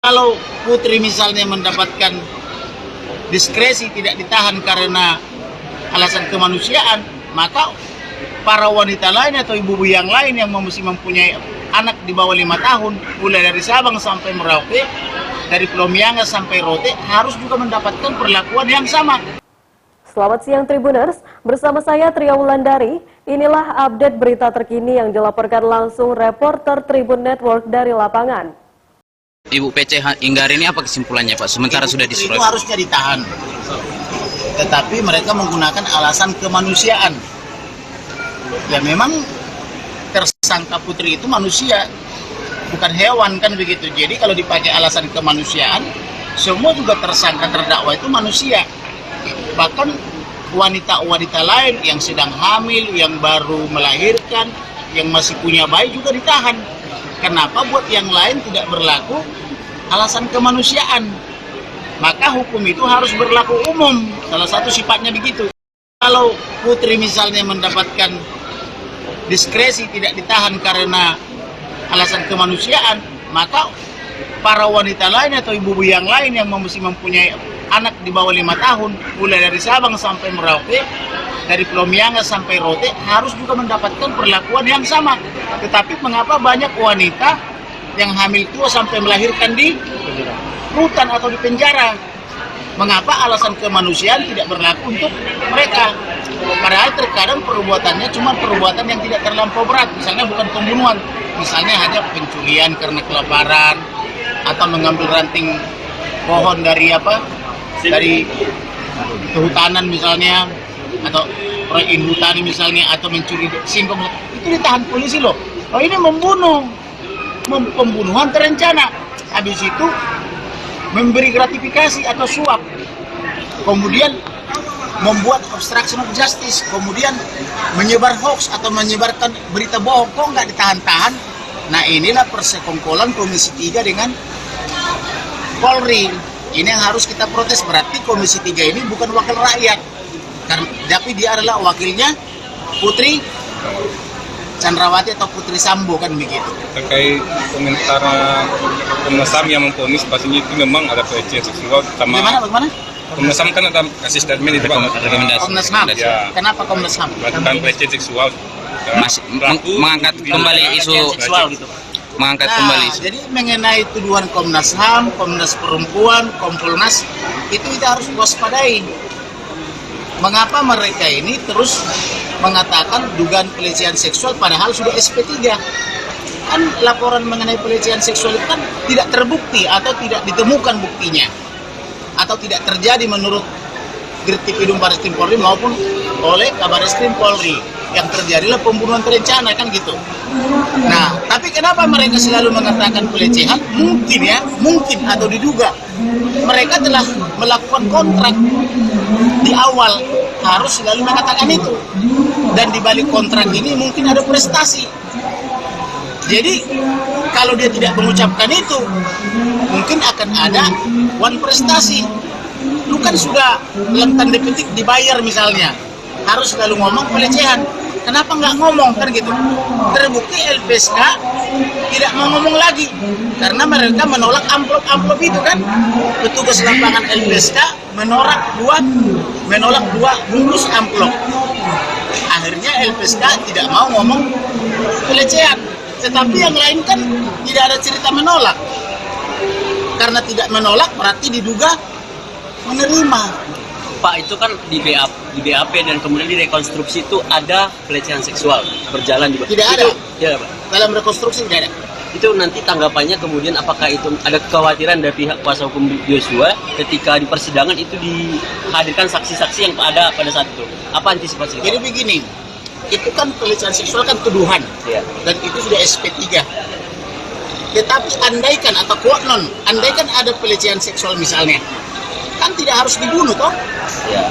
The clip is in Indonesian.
Kalau Putri misalnya mendapatkan diskresi tidak ditahan karena alasan kemanusiaan, maka para wanita lain atau ibu-ibu yang lain yang masih mempunyai anak di bawah 5 tahun, mulai dari Sabang sampai Merauke, dari Pulau Miangas sampai Rote, harus juga mendapatkan perlakuan yang sama. Selamat siang Tribuners, bersama saya Tria Wulandari. Inilah update berita terkini yang dilaporkan langsung reporter Tribun Network dari lapangan. Ibu PC Inggar ini apa kesimpulannya Pak? Sementara sudah disuruh. Itu harusnya ditahan, tetapi mereka menggunakan alasan kemanusiaan. Ya memang tersangka Putri itu manusia, bukan hewan kan begitu. Jadi kalau dipakai alasan kemanusiaan, semua juga tersangka terdakwa itu manusia. Bahkan wanita-wanita lain yang sedang hamil, yang baru melahirkan, yang masih punya bayi juga ditahan. Kenapa buat yang lain tidak berlaku alasan kemanusiaan? Maka hukum itu harus berlaku umum. Salah satu sifatnya begitu. Kalau Putri misalnya mendapatkan diskresi tidak ditahan karena alasan kemanusiaan, maka para wanita lain atau ibu-ibu yang lain yang masih mempunyai anak di bawah 5 tahun, mulai dari Sabang sampai Merauke, dari Pulau Miangas sampai Rote, harus juga mendapatkan perlakuan yang sama. Tetapi mengapa banyak wanita yang hamil tua sampai melahirkan di rutan atau di penjara? Mengapa alasan kemanusiaan tidak berlaku untuk mereka? Padahal terkadang perbuatannya cuma perbuatan yang tidak terlampau berat, misalnya bukan pembunuhan, misalnya hanya pencurian karena kelaparan, atau mengambil ranting pohon dari dari kehutanan misalnya, atau proyek hutan misalnya, atau mencuri singkong, itu ditahan polisi loh. Oh ini membunuh, pembunuhan terencana. Habis itu memberi gratifikasi atau suap, kemudian membuat obstruction of justice, kemudian menyebar hoax atau menyebarkan berita bohong, kok nggak ditahan-tahan? Nah inilah persekongkolan Komisi 3 dengan Polri. Ini yang harus kita protes. Berarti Komisi 3 ini bukan wakil rakyat, tapi dia adalah wakilnya Putri Chandrawati atau Putri Sambo, kan begitu. Terkait komentar Komnas HAM yang memvonis pastinya itu memang ada pelecehan seksual, sama Bagaimana? Komnas HAM kan ada kasih statement itu Pak. Komnas HAM. Ya. Kenapa Komnas HAM? Melakukan pelecehan seksual. Masih mengangkat kembali isu seksual gitu. Mengangkat kembali isu. Jadi mengenai tuduhan Komnas HAM, Komnas Perempuan, Kompolnas, itu kita harus waspadai. Mengapa mereka ini terus mengatakan dugaan pelecehan seksual padahal sudah SP3? Kan laporan mengenai pelecehan seksual itu kan tidak terbukti atau tidak ditemukan buktinya, atau tidak terjadi menurut Dirtipidum Barreskrim Polri maupun oleh Kabarreskrim Polri. Yang terjadilah pembunuhan terencana, kan gitu. Nah, tapi kenapa mereka selalu mengatakan pelecehan? Mungkin atau diduga mereka telah melakukan kontrak di awal, harus selalu mengatakan itu. Dan di balik kontrak ini mungkin ada prestasi. Jadi kalau dia tidak mengucapkan itu, mungkin akan ada wan prestasi. Lu kan sudah dalam tanda petik dibayar misalnya, harus selalu ngomong pelecehan. Kenapa nggak ngomong, kan gitu? Terbukti LPSK tidak mau ngomong lagi karena mereka menolak amplop itu, kan? Petugas lapangan LPSK menolak dua bungkus amplop. Akhirnya LPSK tidak mau ngomong pelecehan. Tetapi yang lain kan tidak ada cerita menolak. Karena tidak menolak berarti diduga menerima. Pak, itu kan di BAP dan kemudian di rekonstruksi itu ada pelecehan seksual berjalan juga. Tidak ada. Tidak, Pak. Dalam rekonstruksi tidak ada. Itu nanti tanggapannya kemudian apakah itu ada kekhawatiran dari pihak kuasa hukum Joshua ketika di persidangan itu dihadirkan saksi-saksi yang ada pada saat itu. Apa antisipasi? Jadi begini, itu kan pelecehan seksual kan tuduhan, Ya. dan itu sudah SP3. Tetapi andaikan atau andaikan ada pelecehan seksual misalnya, kan tidak harus dibunuh toh? Ya.